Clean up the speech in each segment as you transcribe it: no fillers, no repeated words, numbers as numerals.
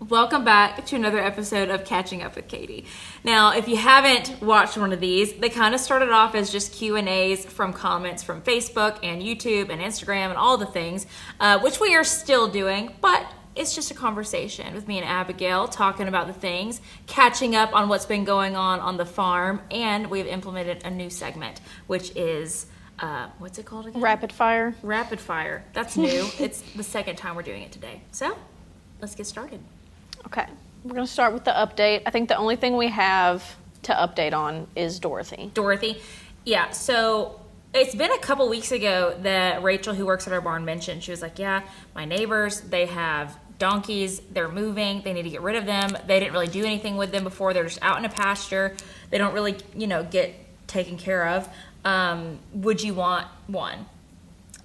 Welcome back to another episode of Catching Up with Katie. Now, if you haven't watched one of these, they kind of started off as just Q&As from comments from Facebook and YouTube and Instagram and all the things, which we are still doing, but it's just a conversation with me and Abigail talking about the things, catching up on what's been going on the farm, and we've implemented a new segment, which is, what's it called again? Rapid fire. Rapid fire. That's new. It's the second time we're doing it today. So, let's get started. Okay, we're going to start with the update. I think the only thing we have to update on is Dorothy. Yeah, so it's been a couple weeks ago that Rachel, who works at our barn, mentioned, she was like, yeah, my neighbors, they have donkeys, they're moving, they need to get rid of them. They didn't really do anything with them before. They're just out in a pasture. They don't really, get taken care of. Would you want one?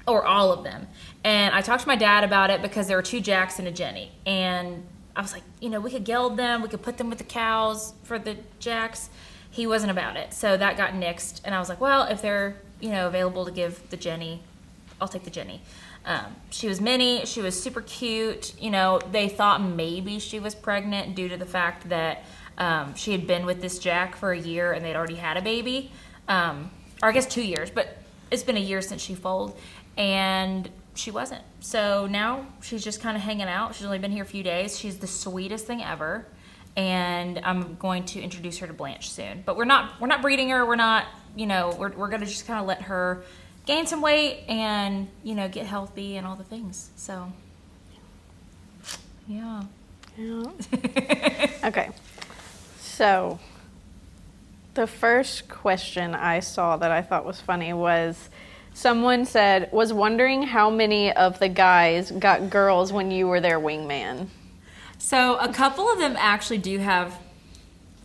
Or all of them? And I talked to my dad about it because there were 2 Jacks and a Jenny. And I was like, we could geld them. We could put them with the cows for the Jacks. He wasn't about it. So that got nixed. And I was like, well, if they're, available to give the Jenny, I'll take the Jenny. She was mini. She was super cute. They thought maybe she was pregnant due to the fact that she had been with this Jack for a year and they'd already had a baby. Or I guess 2 years. But it's been a year since she foaled. And she wasn't. So now she's just kind of hanging out. She's only been here a few days. She's the sweetest thing ever. And I'm going to introduce her to Blanche soon. But we're not breeding her. We're not, we're going to just kind of let her gain some weight and, get healthy and all the things. So, yeah. Okay. So, the first question I saw that I thought was funny was, someone said, was wondering how many of the guys got girls when you were their wingman. So a couple of them actually do have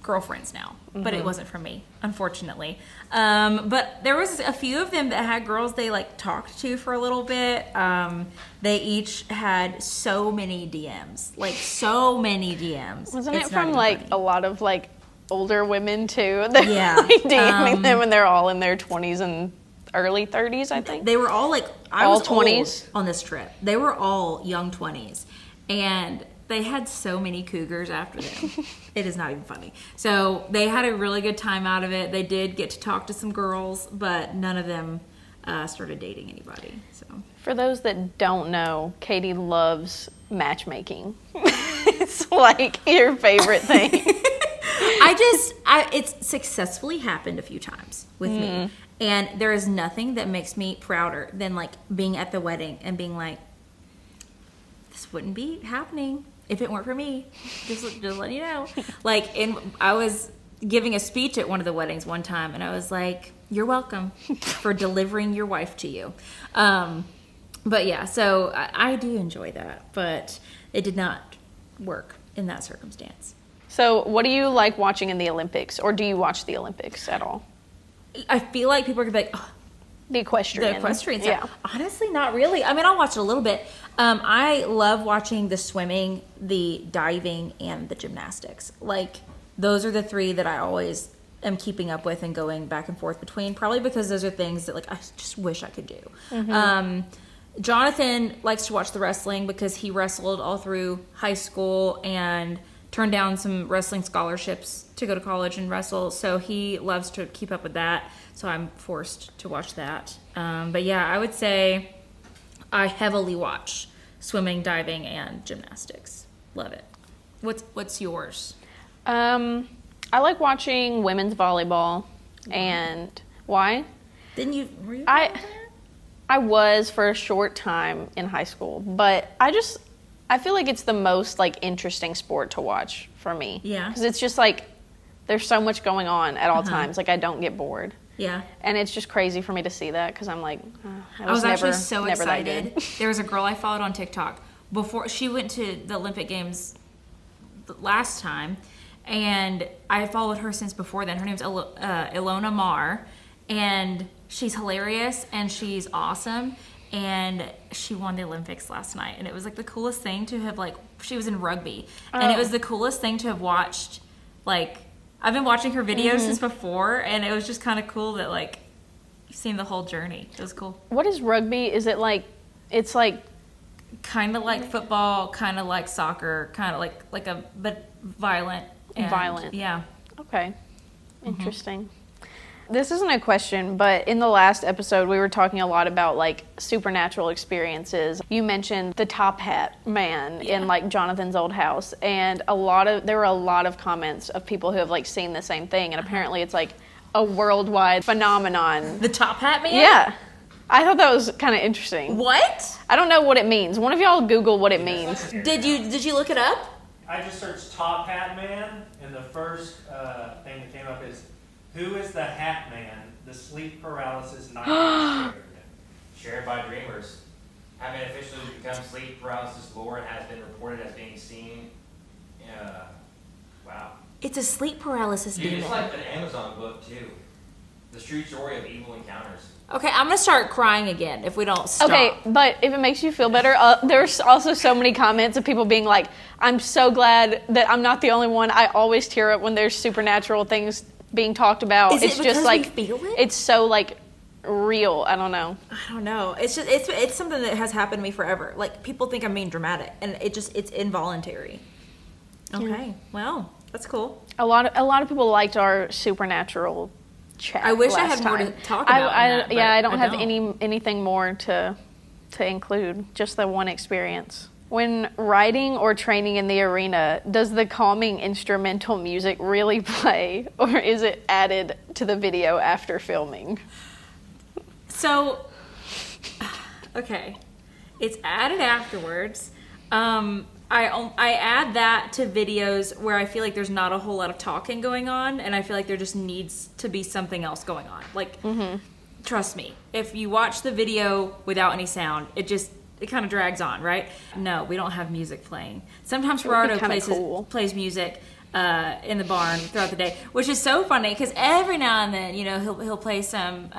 girlfriends now, but it wasn't from me, unfortunately. But there was a few of them that had girls they talked to for a little bit. They each had so many DMs, so many DMs. Wasn't it's it from funny. A lot of older women too? They're DMing them and they're all in their 20s and early 30s, I think. They were all I all was 20s on this trip. They were all young 20s, and they had so many cougars after them. It is not even funny. So they had a really good time out of it. They did get to talk to some girls, but none of them started dating anybody. So for those that don't know, Katie loves matchmaking. It's your favorite thing. It's successfully happened a few times with me. And there is nothing that makes me prouder than being at the wedding and being like, this wouldn't be happening if it weren't for me. Just letting you know. I was giving a speech at one of the weddings one time, and I was like, you're welcome for delivering your wife to you. But yeah, so I do enjoy that, but it did not work in that circumstance. So what do you like watching in the Olympics, or do you watch the Olympics at all? I feel like people are going to be like, oh, the equestrian. stuff. Yeah. Honestly, not really. I mean, I'll watch it a little bit. I love watching the swimming, the diving, and the gymnastics. Those are the 3 that I always am keeping up with and going back and forth between, probably because those are things that I just wish I could do. Jonathan likes to watch the wrestling because he wrestled all through high school and turned down some wrestling scholarships to go to college and wrestle, so he loves to keep up with that, so I'm forced to watch that. But yeah, I would say I heavily watch swimming, diving, and gymnastics. Love it. What's yours? I like watching women's volleyball. And why? Were you I was for a short time in high school, but I feel like it's the most interesting sport to watch for me. Yeah. Because it's just there's so much going on at all times. I don't get bored. Yeah. And it's just crazy for me to see that because I'm I was actually so never excited. There was a girl I followed on TikTok before she went to the Olympic Games last time, and I followed her since before then. Her name's Ilona Marr, and she's hilarious and she's awesome. And she won the Olympics last night, and it was the coolest thing to have she was in rugby, and it was the coolest thing to have watched. I've been watching her videos since before, and it was just kind of cool that you've seen the whole journey. It was cool. What is rugby? Is it it's kind of like football, kind of like soccer, kind of but violent. Violent. Yeah. Okay. Interesting. This isn't a question, but in the last episode, we were talking a lot about like supernatural experiences. You mentioned the top hat man in like Jonathan's old house, and there were a lot of comments of people who have like seen the same thing, and apparently it's like a worldwide phenomenon. The top hat man? Yeah. I thought that was kind of interesting. What? I don't know what it means. One of y'all Google what it means. Did you look it up? I just searched top hat man, and the first thing that came up is, who is the Hat Man? The sleep paralysis nightmare shared by dreamers. Having officially become sleep paralysis lore, it has been reported as being seen. Wow. It's a sleep paralysis Dude, demon. it's like an Amazon book too. The true story of evil encounters. Okay, I'm gonna start crying again if we don't stop. Okay, but if it makes you feel better, there's also so many comments of people being like, I'm so glad that I'm not the only one. I always tear up when there's supernatural things being talked about. Is it because we feel it? It's so like real. I don't know. I don't know. It's just it's something that has happened to me forever. Like people think I'm being dramatic, and it's involuntary. Okay, well, that's cool. A lot of people liked our supernatural chat. I wish I last had more time. to talk about. I don't have anything more to include. Just the one experience. When riding or training in the arena, does the calming instrumental music really play, or is it added to the video after filming? So, okay, it's added afterwards. I add that to videos where I feel like there's not a whole lot of talking going on, and I feel like there just needs to be something else going on. Like, trust me, if you watch the video without any sound, it kind of drags on, right? No, we don't have music playing. Sometimes Gerardo plays music in the barn throughout the day, which is so funny because every now and then, he'll play some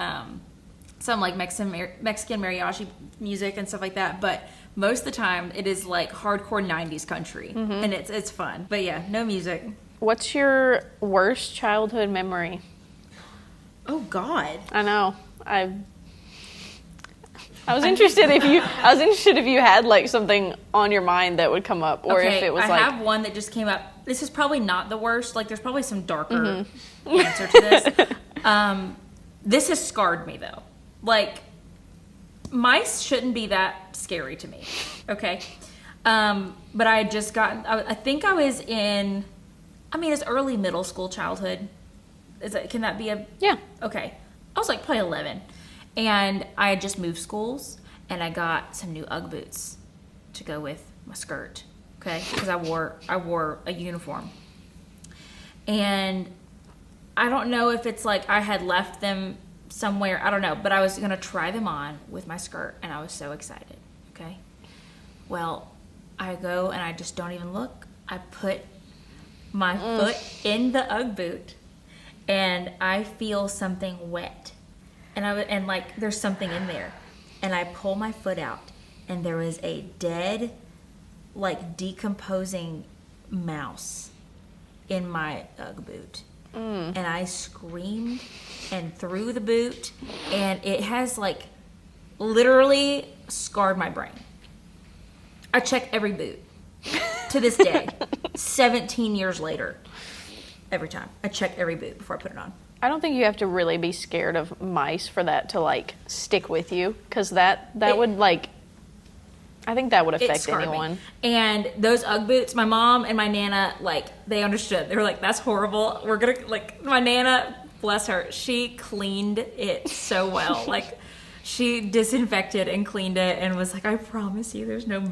like Mexican mariachi music and stuff like that. But most of the time, it is like hardcore '90s country, and it's fun. But yeah, no music. What's your worst childhood memory? Oh God, I know. I was interested if you had like something on your mind that would come up, or if it was I have one that just came up. This is probably not the worst. Like, there's probably some darker answer to this. This has scarred me though. Like, mice shouldn't be that scary to me. Okay, but I had just gotten. I think I was in. I mean, it's early middle school childhood. Can that be a? Yeah. Okay, I was like probably 11. And I had just moved schools, and I got some new Ugg boots to go with my skirt, okay? Because I wore a uniform. And I don't know if it's like I had left them somewhere, I don't know, but I was going to try them on with my skirt, and I was so excited, okay? Well, I go, and I just don't even look. I put my foot in the Ugg boot, and I feel something wet. And like there's something in there, and I pull my foot out, and there was a dead, like decomposing mouse in my Ugg boot, and I screamed and threw the boot, and it has like literally scarred my brain. I check every boot to this day, 17 years later. Every time I check every boot before I put it on. I don't think you have to really be scared of mice for that to like stick with you, because that would like, I think that would affect anyone. And those Ugg boots, my mom and my Nana, like, they understood. They were like, that's horrible. We're gonna, like, my Nana, bless her, she cleaned it so well. Like, she disinfected and cleaned it and was like, I promise you there's no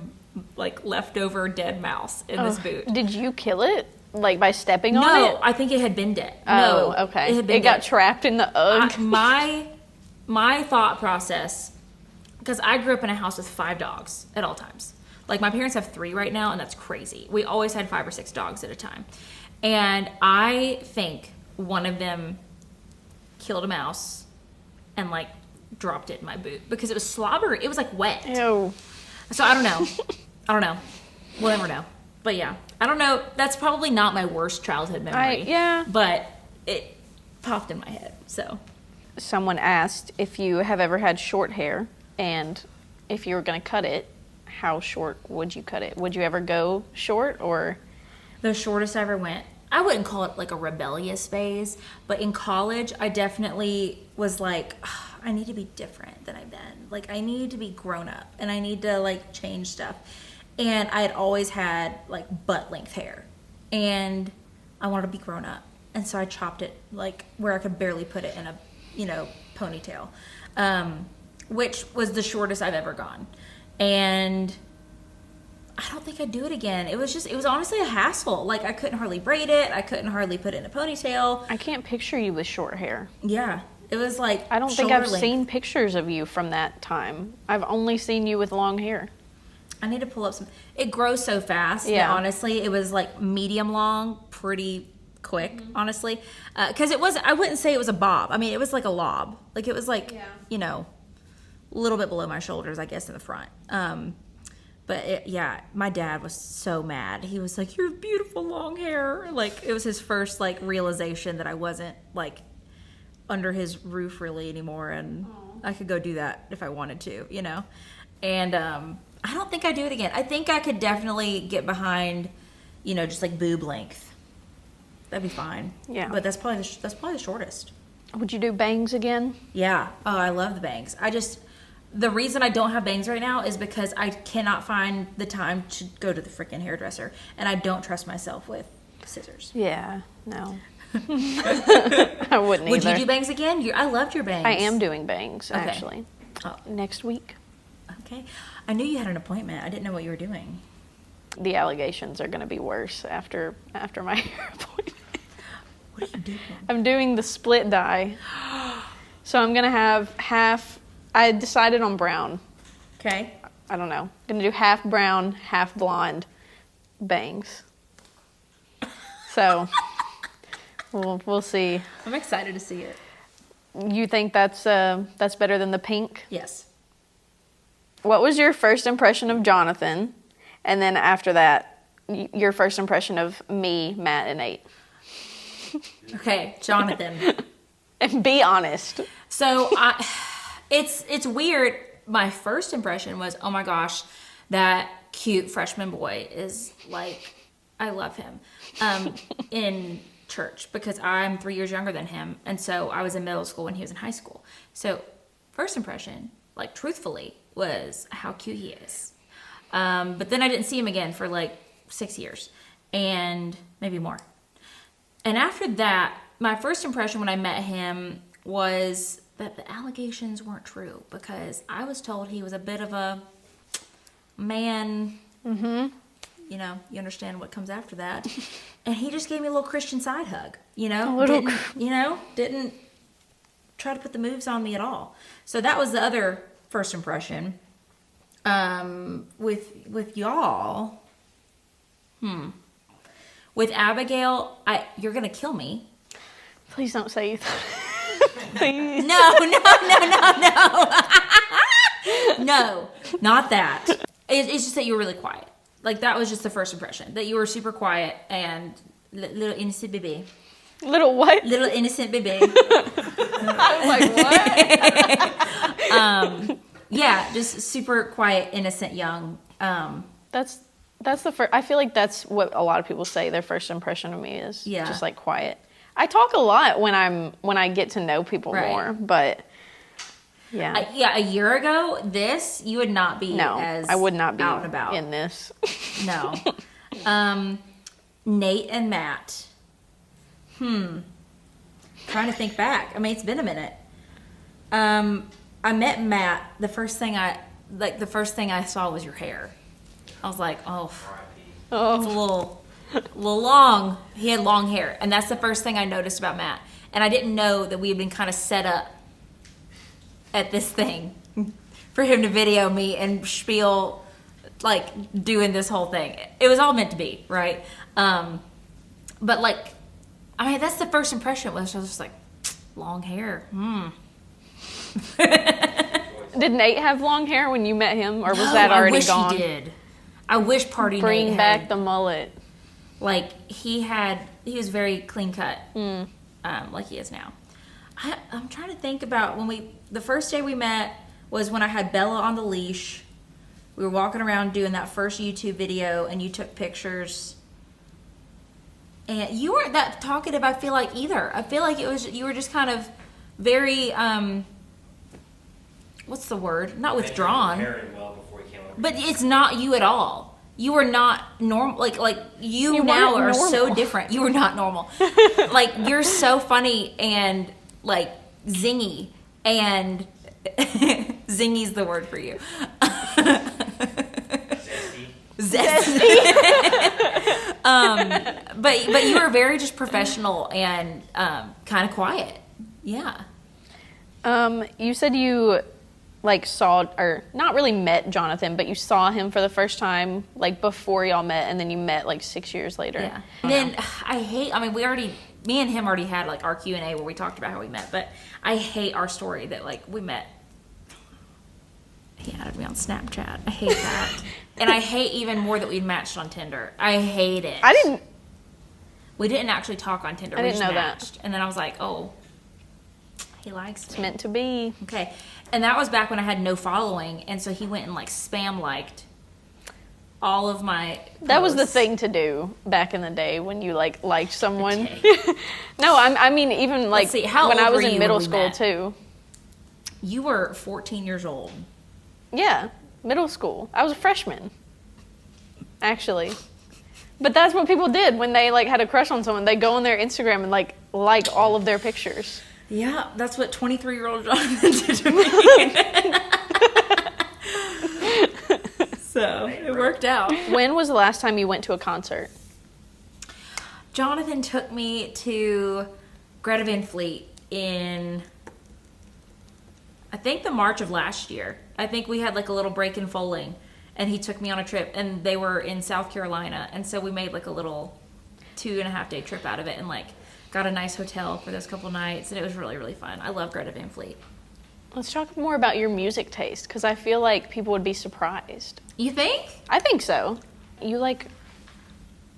like leftover dead mouse in this boot. Did you kill it? Like by stepping on it? No, I think it had been dead. Oh, no, okay. It got trapped in the Ugg. My thought process, because I grew up in a house with 5 dogs at all times. Like, my parents have 3 right now, and that's crazy. We always had 5 or 6 dogs at a time. And I think one of them killed a mouse and, like, dropped it in my boot because it was slobbery. It was, like, wet. Ew. So I don't know. We'll never know. But yeah, I don't know. That's probably not my worst childhood memory. Yeah. But it popped in my head, so. Someone asked if you have ever had short hair, and if you were going to cut it, how short would you cut it? Would you ever go short or? The shortest I ever went, I wouldn't call it like a rebellious phase, but in college, I definitely was like, "Ugh, I need to be different than I've been. Like, I need to be grown up and I need to like change stuff. And I had always had like butt length hair and I wanted to be grown up. And so I chopped it like where I could barely put it in a, ponytail, which was the shortest I've ever gone. And I don't think I'd do it again. It was honestly a hassle. Like, I couldn't hardly braid it. I couldn't hardly put it in a ponytail. I can't picture you with short hair. Yeah. It was like I don't think I've shoulder length. seen pictures of you from that time. I've only seen you with long hair. I need to pull up some. It grows so fast. Yeah. That honestly, it was like medium long, pretty quick, honestly. Because it wasn't, I wouldn't say it was a bob. I mean, it was like a lob. Like, it was like, a little bit below my shoulders, I guess, in the front. But my dad was so mad. He was like, "You have beautiful long hair." Like, it was his first like realization that I wasn't like under his roof really anymore, and I could go do that if I wanted to, And I don't think I'd do it again. I think I could definitely get behind, just like boob length. That'd be fine. Yeah. But that's probably the shortest. Would you do bangs again? Yeah. Oh, I love the bangs. The reason I don't have bangs right now is because I cannot find the time to go to the freaking hairdresser, and I don't trust myself with scissors. Yeah, no. I wouldn't Would either. you do bangs again? I loved your bangs. I am doing bangs, Okay. actually. Oh. Next week. Okay. I knew you had an appointment. I didn't know what you were doing. The allegations are going to be worse after my hair appointment. What are you doing? I'm doing the split dye. So I'm going to have half. I decided on brown. Okay. I don't know. Going to do half brown, half blonde bangs. So we'll see. I'm excited to see it. You think that's better than the pink? Yes. What was your first impression of Jonathan? And then after that, your first impression of me, Matt, and Nate. Okay, Jonathan. And be honest. So it's weird. My first impression was, oh my gosh, that cute freshman boy is like, I love him. In church, because I'm 3 years younger than him, and so I was in middle school when he was in high school. So first impression, like truthfully, was how cute he is. But then I didn't see him again for like 6 years, and maybe more. And after that, my first impression when I met him was that the allegations weren't true, because I was told he was a bit of a man. Mm-hmm. You understand what comes after that. And he just gave me a little Christian side hug, didn't try to put the moves on me at all. So that was the other first impression. With y'all, with Abigail, you're gonna kill me. Please don't say you thought. Please. No, no, not that. It's just that you were really quiet. Like, that was just the first impression, that you were super quiet and little innocent baby. Little what? Little innocent baby. I was like, what? Yeah, just super quiet, innocent, young. That's the first. I feel like that's what a lot of people say their first impression of me is. Yeah. Just like quiet. I talk a lot when I get to know people Right. more, but yeah. A year ago, you would not be No, as I would not be out and about. in this. No. Nate and Matt. Trying to think back. I mean, it's been a minute. I met Matt. The first thing I saw was your hair. I was like, oh, it's a little long. He had long hair, and that's the first thing I noticed about Matt. And I didn't know that we had been kind of set up at this thing for him to video me and spiel, like, doing this whole thing. It was all meant to be, right? But like, I mean, that's the first impression. Was I was just like, long hair. Did Nate have long hair when you met him, or was that No, already I wish gone? he did. I wish Party Bring Nate back had, the mullet. like, he was very clean cut, like he is now. I'm trying to think about the first day we met was when I had Bella on the leash, We were walking around doing that first YouTube video, and you took pictures. And you weren't that talkative, I feel like, either. I feel like you were just kind of very, what's the word? Not withdrawn. Well before he came over. But it's not you at all. You are not normal. Like you now are normal. so different. You are not normal. Like, you're so funny and, like, zingy. And zingy's the word for you. Zesty. But you were very just professional and kind of quiet. Yeah. You said you saw, or not really met Jonathan, but you saw him for the first time before y'all met, and then you met 6 years later. Yeah. And then me and him already had our Q&A where we talked about how we met, but I hate our story that we met. He added me on Snapchat. I hate that. And I hate even more that we matched on Tinder. I hate it. We didn't actually talk on Tinder. I We didn't just know matched. that. And then I was like, oh, he likes me. It's meant to be. Okay. And that was back when I had no following, and so he went and spam liked all of my That was the posts. thing to do back in the day when you liked someone. Okay. No, I mean even Let's see, how when I old was were in you middle when we school met? too. You were 14 years old. Yeah, middle school. I was a freshman, actually. But that's what people did when they had a crush on someone. They go on their Instagram and like all of their pictures. Yeah, that's what 23-year-old Jonathan did to me. So it worked out. When was the last time you went to a concert? Jonathan took me to Greta Van Fleet in, I think, the March of last year. I think we had a little break in Foaling, and he took me on a trip, and they were in South Carolina, and so we made a little 2.5 day trip out of it, and got a nice hotel for those couple nights, and it was really, really fun. I love Greta Van Fleet. Let's talk more about your music taste, because I feel like people would be surprised. You think? I think so. You like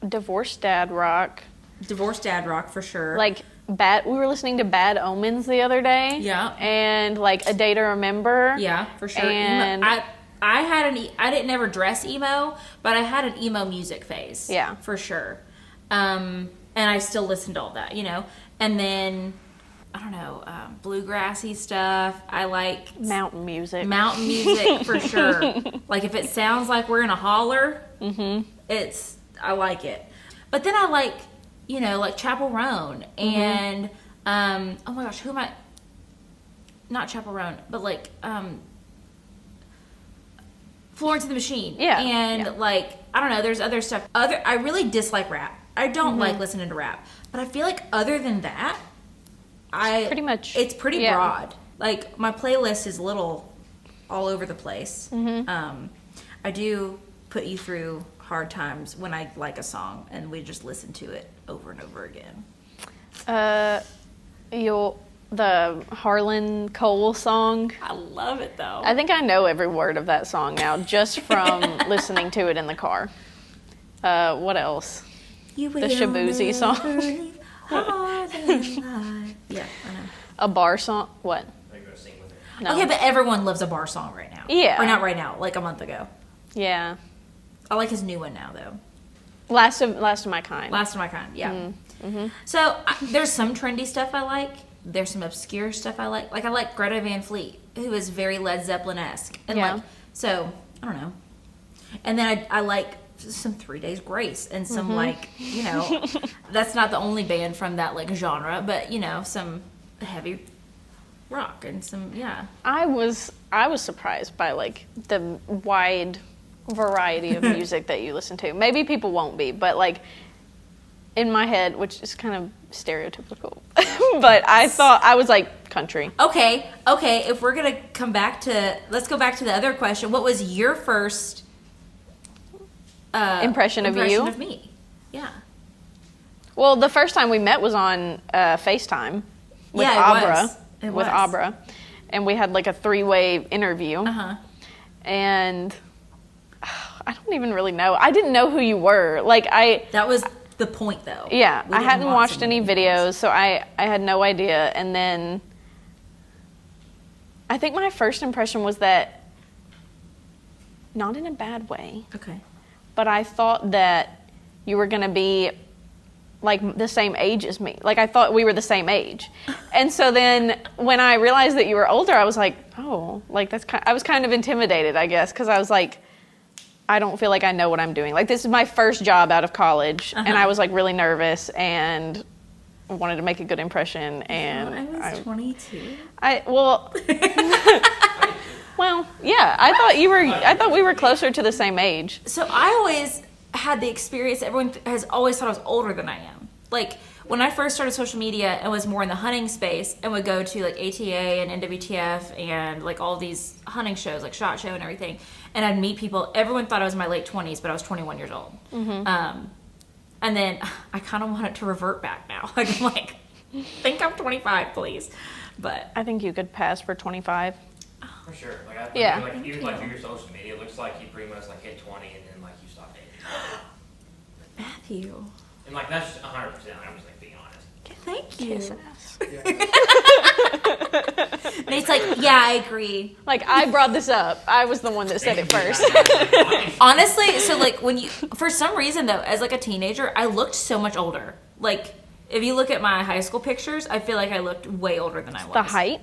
divorced dad rock. Divorced dad rock for sure. We were listening to Bad Omens the other day. Yeah. And A Day to Remember. Yeah, for sure. And I didn't ever dress emo, but I had an emo music phase. Yeah. For sure. And I still listen to all that, And then, I don't know, bluegrassy stuff. I like Mountain music. mountain music for sure. If it sounds like we're in a holler, I like it. But then I like, Chapel Roan and, oh my gosh, who am I? Not Chapel Roan, but Florence and the Machine. Yeah. And yeah. I don't know, there's other stuff. I really dislike rap. I don't like listening to rap. But I feel like other than that, Pretty much. it's pretty yeah. broad. My playlist is a little all over the place. I do put you through hard times when I like a song and we just listen to it over and over again. The Harlan Cole song. I love it though. I think I know every word of that song now just from listening to it in the car. What else? You The Shabuzi song. Yeah, I know. A bar song. What? They're going to sing with it. No. Okay, but everyone loves a bar song right now. Yeah. Or not right now, a month ago. Yeah. I like his new one now, though. Last of My Kind. Last of My Kind, yeah. So there's some trendy stuff I like. There's some obscure stuff I like. I like Greta Van Fleet, who is very Led Zeppelin-esque. And Yeah. so, I don't know. And then I like some 3 Days Grace and some that's not the only band from that genre, but some heavy rock and some, yeah. I was surprised by the wide variety of music that you listen to. Maybe people won't be, but in my head, which is kind of stereotypical, but I was country. Okay. If we're gonna let's go back to the other question. What was your first Impression of you? of me? Yeah. Well, the first time we met was on FaceTime with Abra. It with was. Abra. And we had a 3-way interview. Uh-huh. And I don't even really know. I didn't know who you were. That was the point, though. Yeah, We I didn't hadn't want watched someone any who knows. videos, so I had no idea. And then I think my first impression was that not in a bad way, Okay. but I thought that you were going to be like the same age as me. Like I thought we were the same age. And so then when I realized that you were older, I was like, oh, like I was kind of intimidated, I guess, because I was like, I don't feel like I know what I'm doing. Like this is my first job out of college, and I was like really nervous and wanted to make a good impression. And I was 22. Well, yeah, I thought we were closer to the same age. So I always had the experience, everyone has always thought I was older than I am. Like, when I first started social media and was more in the hunting space and would go to, like, ATA and NWTF and, like, all these hunting shows, like SHOT Show and everything, and I'd meet people, everyone thought I was in my late 20s, but I was 21 years old. Mm-hmm. And then I kind of want it to revert back now. Like, I'm like, think I'm 25, please. But I think you could pass for 25. For sure. Like, Yeah. Like, even like through your social media, it looks like you pretty much like hit 20 and then like you stopped dating. Matthew. And like that's 100%. I'm just like being honest. Thank you. Kiss ass. Nate's like, yeah, I agree. Like, I brought this up. I was the one that said it first. Honestly, so like for some reason though, as like a teenager, I looked so much older. Like, if you look at my high school pictures, I feel like I looked way older than I was. The height?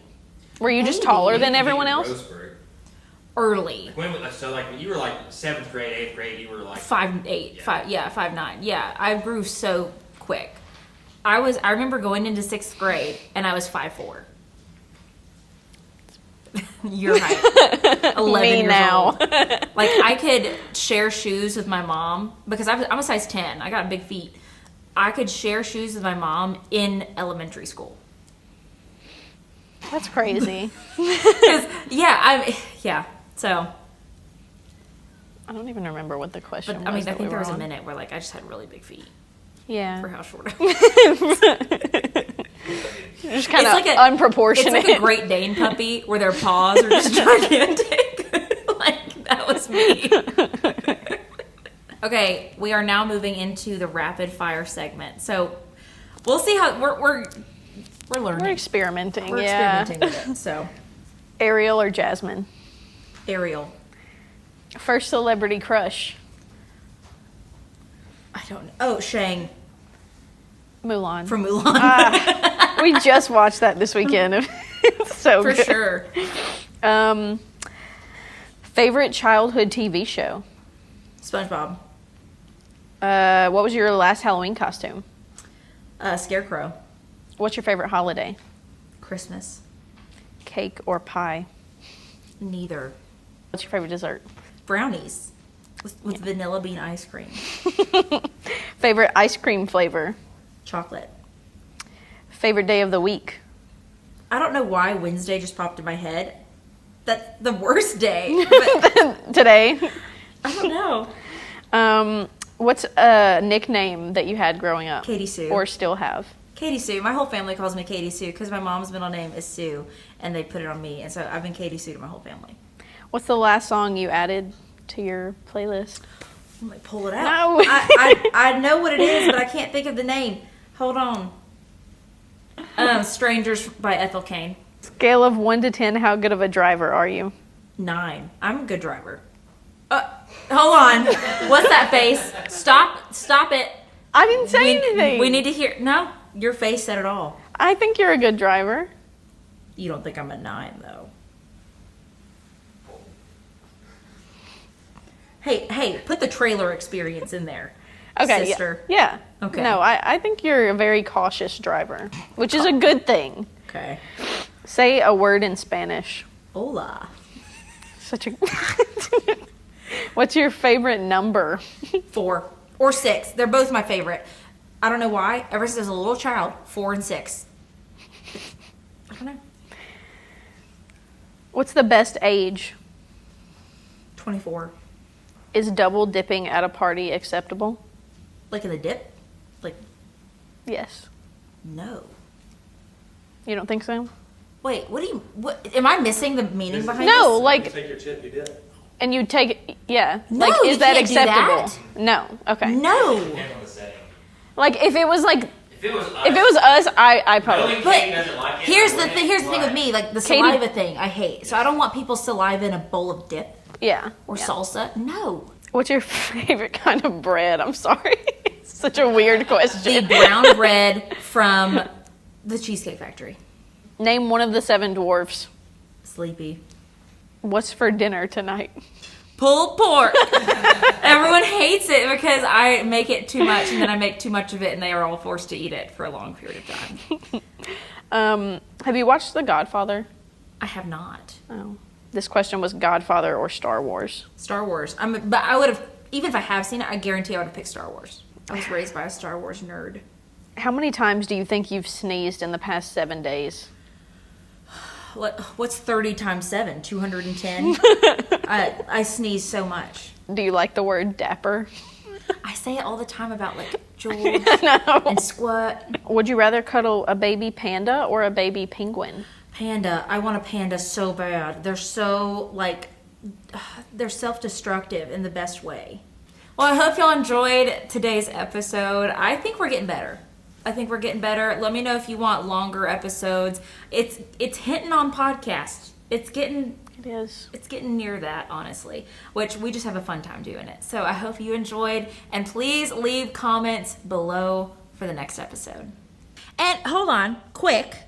Were you just Maybe. taller than everyone else? Roseburg. Early. So like when you were like 7th grade, 8th grade, you were like 5'8", Yeah. 5'9". Yeah, I grew so quick. I remember going into 6th grade and I was 5'4". Your height. 11 Me years now. old. Like, I could share shoes with my mom because I'm a size 10. I got big feet. I could share shoes with my mom in elementary school. That's crazy. So, I don't even remember what the question but was. I mean, I that think we there were was a on. minute where like I just had really big feet for Yeah. how short I was. Just kind of like unproportionate. It's like a Great Dane puppy where their paws are just gigantic. Like, that was me. Okay, we are now moving into the rapid fire segment. So we'll see how we're learning. We're experimenting. We're yeah. experimenting with it. So Ariel or Jasmine? Ariel. First celebrity crush? I don't know. Oh, Shang Mulan. from Mulan. We just watched that this weekend. It's so For good. sure. Favorite childhood TV show? SpongeBob. What was your last Halloween costume? Scarecrow. What's your favorite holiday? Christmas. Cake or pie? Neither. What's your favorite dessert? Brownies with vanilla bean ice cream. Favorite ice cream flavor? Chocolate. Favorite day of the week? I don't know why Wednesday just popped in my head. That's the worst day. But Today? I don't know. What's a nickname that you had growing up? Katie Sue. Or still have? Katie Sue. My whole family calls me Katie Sue because my mom's middle name is Sue, and they put it on me. And so I've been Katie Sue to my whole family. What's the last song you added to your playlist? I'm like, pull it out. No. I know what it is, but I can't think of the name. Hold on. Strangers by Ethel Cain. Scale of 1 to 10, how good of a driver are you? 9. I'm a good driver. Hold on. What's that face? Stop it. I didn't say anything. We need to hear. No, your face said it all. I think you're a good driver. You don't think I'm a 9, though. Hey, put the trailer experience in there. Okay, Sister. Yeah. Okay. No, I think you're a very cautious driver, which is a good thing. Okay. Say a word in Spanish. Hola. Such a. What's your favorite number? 4 or 6. They're both my favorite. I don't know why. Ever since I was a little child, 4 and 6. I don't know. What's the best age? 24. Is double dipping at a party acceptable? Like in the dip? Like, Yes. no. You don't think so? Wait, what? Am I missing the meaning behind No, this? like, Take your chip, you did. and you take, yeah. No, like, you is that can't do acceptable? No. Okay. No. Depends on the setting. Like, if it was like, If it was us, I probably. knowing But Katie doesn't like it, Here's I the wouldn't. thing with me, like the Katie- saliva thing, I hate. So I don't want people's saliva in a bowl of dip. Yeah. or yeah. salsa? No. What's your favorite kind of bread? I'm sorry. It's such a weird The question. brown bread from the Cheesecake Factory. Name one of the 7 dwarfs. Sleepy. What's for dinner tonight? Pulled pork. Everyone hates it because I make it too much and then I make too much of it and they are all forced to eat it for a long period of time. Have you watched The Godfather? I have not. Oh. This question was Godfather or Star Wars. Star Wars. But I would have, even if I have seen it, I guarantee I would have picked Star Wars. I was raised by a Star Wars nerd. How many times do you think you've sneezed in the past 7 days? What's 30 times 7? 210? I sneeze so much. Do you like the word dapper? I say it all the time about like George and Squat. Would you rather cuddle a baby panda or a baby penguin? Panda. I want a panda so bad. They're so like, they're self-destructive in the best way. Well, I hope y'all enjoyed today's episode. I think we're getting better. Let me know if you want longer episodes. It's hitting on podcasts. It's getting near that, honestly, which we just have a fun time doing it. So I hope you enjoyed, and please leave comments below for the next episode. And hold on, quick.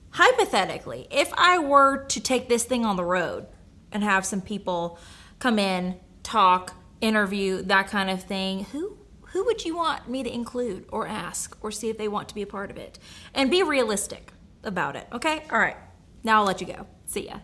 Hypothetically, if I were to take this thing on the road and have some people come in, talk, interview, that kind of thing, who would you want me to include or ask or see if they want to be a part of it? And be realistic about it, okay? All right. Now I'll let you go. See ya.